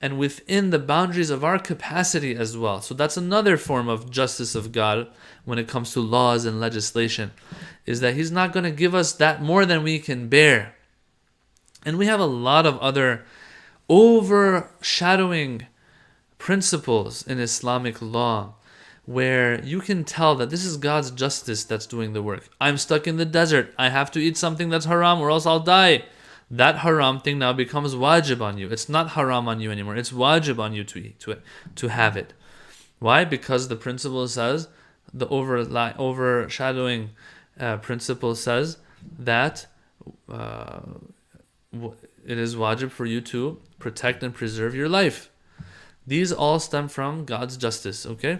and within the boundaries of our capacity as well. So that's another form of justice of God when it comes to laws and legislation, is that He's not going to give us that more than we can bear. And we have a lot of other overshadowing principles in Islamic law where you can tell that this is God's justice that's doing the work. I'm stuck in the desert. I have to eat something that's haram or else I'll die. That haram thing now becomes wajib on you. It's not haram on you anymore. It's wajib on you to eat, to have it. Why? Because the principle says, the overshadowing principle says that it is wajib for you to protect and preserve your life. These all stem from God's justice, okay?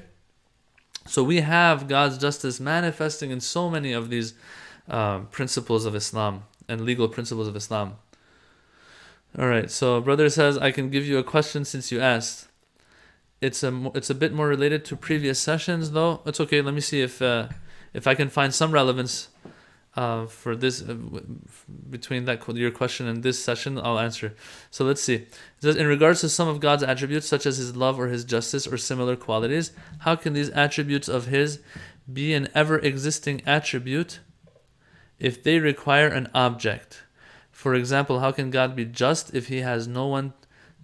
So we have God's justice manifesting in so many of these principles of Islam and legal principles of Islam. All right, so brother says, I can give you a question since you asked. It's a bit more related to previous sessions, though. It's okay. Let me see if I can find some relevance for this between your question and this session. I'll answer. So let's see. It says, in regards to some of God's attributes, such as His love or His justice or similar qualities, how can these attributes of His be an ever-existing attribute if they require an object? For example, how can God be just if He has no one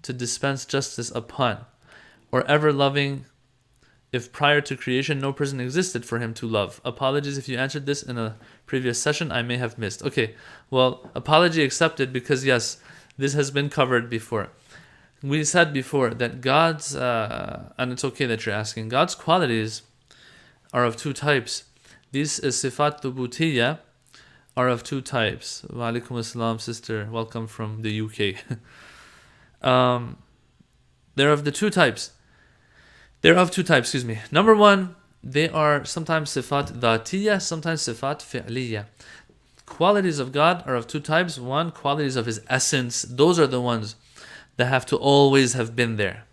to dispense justice upon? Or ever-loving if prior to creation no person existed for Him to love? Apologies if you answered this in a previous session, I may have missed. Okay, well, apology accepted, because yes, this has been covered before. We said before that God's, and it's okay that you're asking, God's qualities are of two types. These sifat thubutiyya are of two types. Wa alaikum assalam, sister. Welcome from the UK. They're of two types. Number one, they are sometimes sifat dhatiyya, sometimes sifat fi'liyya. Qualities of God are of two types. One, qualities of His essence. Those are the ones that have to always have been there.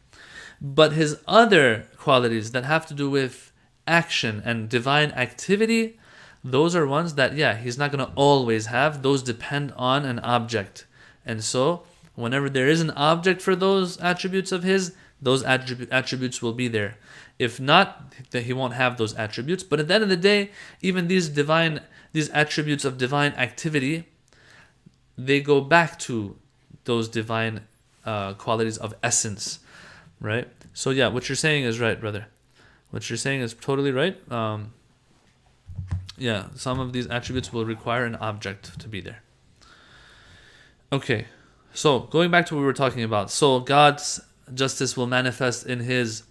But His other qualities that have to do with action and divine activity, those are ones that, He's not going to always have. Those depend on an object. And so, whenever there is an object for those attributes of His, those attributes will be there. If not, He won't have those attributes. But at the end of the day, even these attributes of divine activity, they go back to those divine qualities of essence, right? So what you're saying is right, brother. What you're saying is totally right. Yeah, some of these attributes will require an object to be there. Okay, so going back to what we were talking about. So God's justice will manifest in his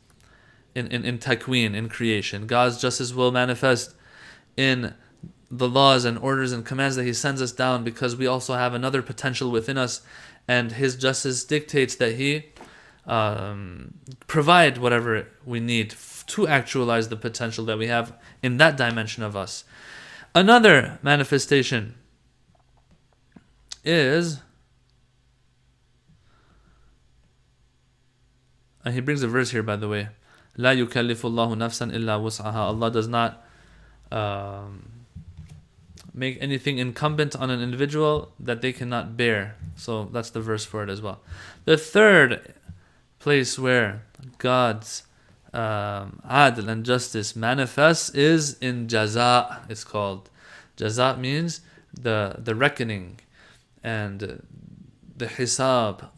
in takween, in creation. God's justice will manifest in the laws and orders and commands that he sends us down, because we also have another potential within us, and his justice dictates that he provide whatever we need to actualize the potential that we have in that dimension of us. Another manifestation is, and he brings a verse here, by the way, لا يكلف الله نفسا إلا وسعها. Allah does not make anything incumbent on an individual that they cannot bear. So that's the verse for it as well. The third place where God's adl and justice manifests is in jaza. It's called jaza, means the reckoning and the hisab,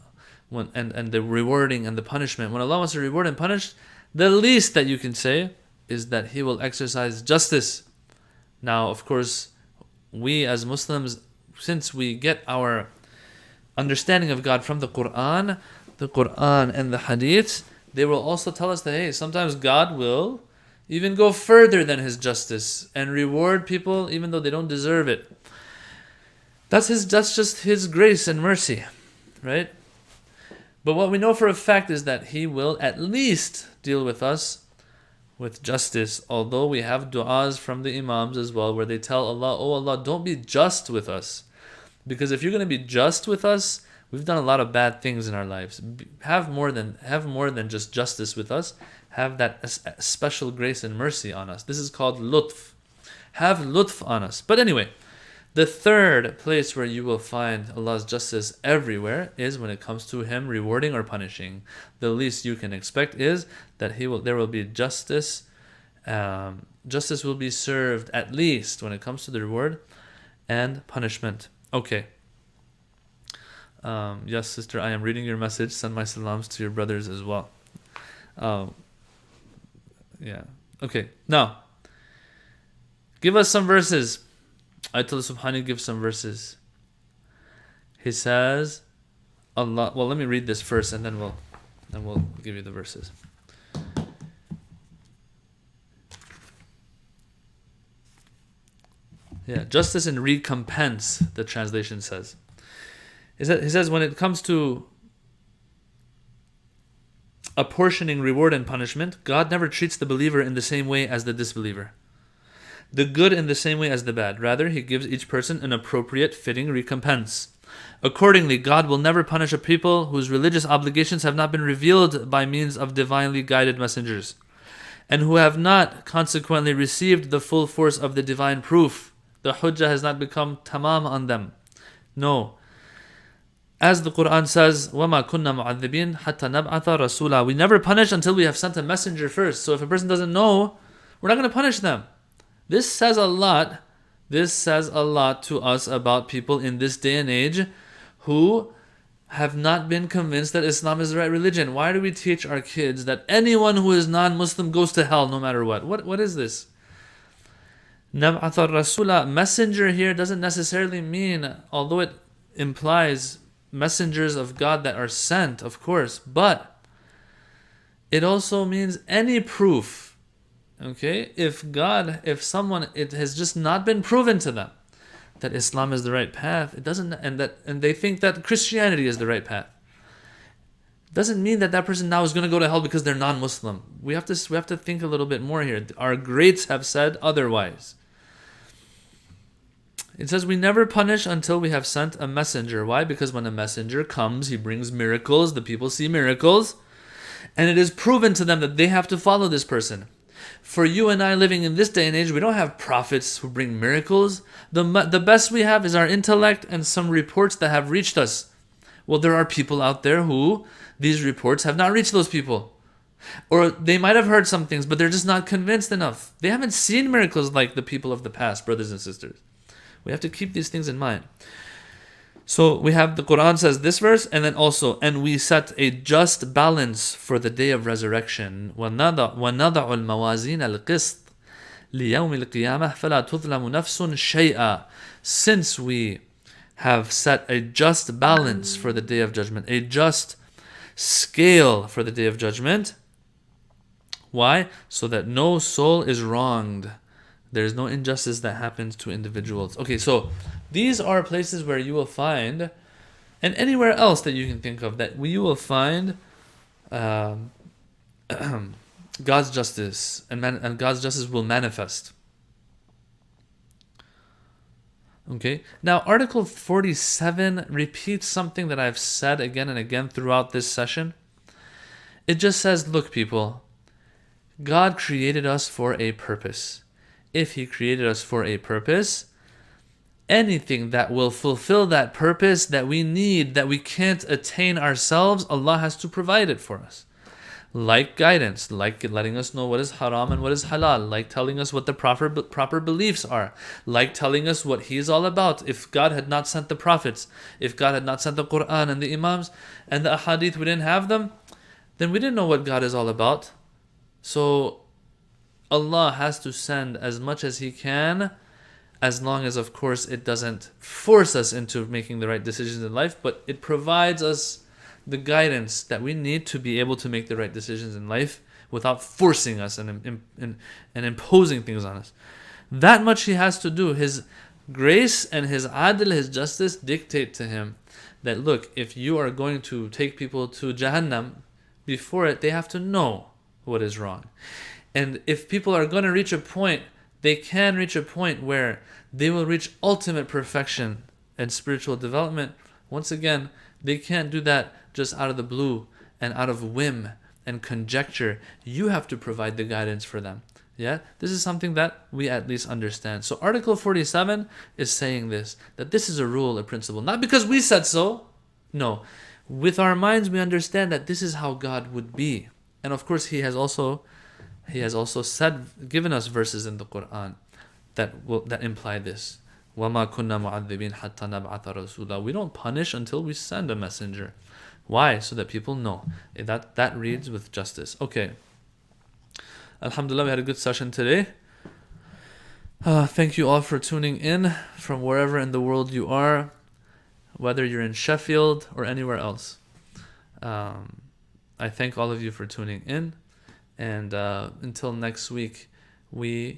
and the rewarding and the punishment. When Allah wants to reward and punish, the least that you can say is that he will exercise justice. Now, of course, we as Muslims, since we get our understanding of God from the Quran and the Hadiths, they will also tell us that, hey, sometimes God will even go further than his justice and reward people even though they don't deserve it. That's just his grace and mercy, right? But what we know for a fact is that he will at least deal with us with justice, although we have du'as from the Imams as well, where they tell Allah, oh Allah, don't be just with us. Because if you're going to be just with us, we've done a lot of bad things in our lives. Have more than just justice with us. Have that special grace and mercy on us. This is called lutf. Have lutf on us. But anyway, the third place where you will find Allah's justice everywhere is when it comes to him rewarding or punishing. The least you can expect is that there will be justice. Justice will be served at least when it comes to the reward and punishment. Okay. Yes, sister, I am reading your message. Send my salams to your brothers as well. Yeah. Okay. Now, give us some verses. Ayatullah Subhani gives some verses. He says, Allah. Well, let me read this first, and then we'll give you the verses. Yeah, justice and recompense, the translation says. He says when it comes to apportioning reward and punishment, God never treats the believer in the same way as the disbeliever, the good in the same way as the bad. Rather, he gives each person an appropriate, fitting recompense. Accordingly, God will never punish a people whose religious obligations have not been revealed by means of divinely guided messengers, and who have not consequently received the full force of the divine proof. The hujjah has not become tamam on them. No. As the Quran says, وَمَا كُنَّا مُعَذِّبِينَ حَتَّى نَبْعَثَ رَسُولًا. We never punish until we have sent a messenger first. So if a person doesn't know, we're not going to punish them. This says a lot. This says a lot to us about people in this day and age who have not been convinced that Islam is the right religion. Why do we teach our kids that anyone who is non-Muslim goes to hell no matter what? What is this? نَبْعَثَ الرَّسُولَ. Messenger here doesn't necessarily mean, although it implies messengers of God that are sent, of course, but it also means any proof. Okay, if someone, it has just not been proven to them that Islam is the right path, it doesn't, and they think that Christianity is the right path, doesn't mean that person now is going to go to hell because they're non-Muslim. We have to think a little bit more here. Our greats have said otherwise. It says we never punish until we have sent a messenger. Why? Because when a messenger comes, he brings miracles, the people see miracles, and it is proven to them that they have to follow this person. For you and I living in this day and age, we don't have prophets who bring miracles. The best we have is our intellect and some reports that have reached us. Well, there are people out there who these reports have not reached those people. Or they might have heard some things, but they're just not convinced enough. They haven't seen miracles like the people of the past, brothers and sisters. We have to keep these things in mind. So we have the Quran says this verse, and then also, and we set a just balance for the day of resurrection. وَنَضَعُ الْمَوَازِينَ الْقِسْطِ لِيَوْمِ الْقِيَامَةِ فَلَا تُظْلَمُ نَفْسٌ شَيْئًا. Since we have set a just balance for the day of judgment, a just scale for the day of judgment. Why? So that no soul is wronged. There's no injustice that happens to individuals. Okay, so these are places where you will find, and anywhere else that you can think of, that you will find God's justice, and God's justice will manifest. Okay, now Article 47 repeats something that I've said again and again throughout this session. It just says, look people, God created us for a purpose. If He created us for a purpose, anything that will fulfill that purpose that we need, that we can't attain ourselves, Allah has to provide it for us. Like guidance, like letting us know what is haram and what is halal, like telling us what the proper beliefs are, like telling us what He is all about. If God had not sent the prophets, if God had not sent the Quran and the Imams and the Ahadith, we didn't have them, then we didn't know what God is all about. So Allah has to send as much as He can, as long as, of course, it doesn't force us into making the right decisions in life, but it provides us the guidance that we need to be able to make the right decisions in life without forcing us and imposing things on us. That much He has to do. His grace and His adl, His justice, dictate to Him that, look, if you are going to take people to Jahannam, before it, they have to know what is wrong. And if people are going to reach a point, they can reach a point where they will reach ultimate perfection and spiritual development. Once again, they can't do that just out of the blue and out of whim and conjecture. You have to provide the guidance for them. Yeah, this is something that we at least understand. So Article 47 is saying this, that this is a rule, a principle, not because we said so. No, with our minds we understand that this is how God would be. And of course He has also said, given us verses in the Quran that imply this. وَمَا كُنَّا مُعَذِّبِينَ حَتَّى نَبْعَثَ رَسُولًا. We don't punish until we send a messenger. Why? So that people know. That reads with justice. Okay. Alhamdulillah, we had a good session today. Thank you all for tuning in from wherever in the world you are, whether you're in Sheffield or anywhere else. I thank all of you for tuning in. And until next week, till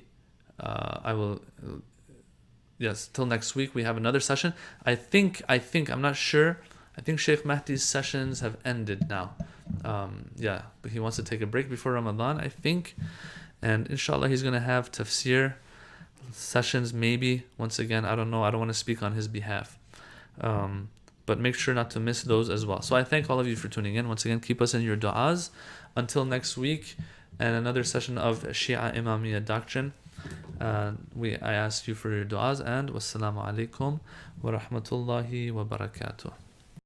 next week we have another session. I'm not sure. I think Sheikh Mahdi's sessions have ended now. But he wants to take a break before Ramadan, I think. And inshallah, he's going to have tafsir sessions maybe. Once again, I don't know. I don't want to speak on his behalf. But make sure not to miss those as well. So I thank all of you for tuning in. Once again, keep us in your du'as. Until next week and another session of Shia Imamiyyah Doctrine. I ask you for your du'as, and wassalamu alaikum wa rahmatullahi wa barakatuh.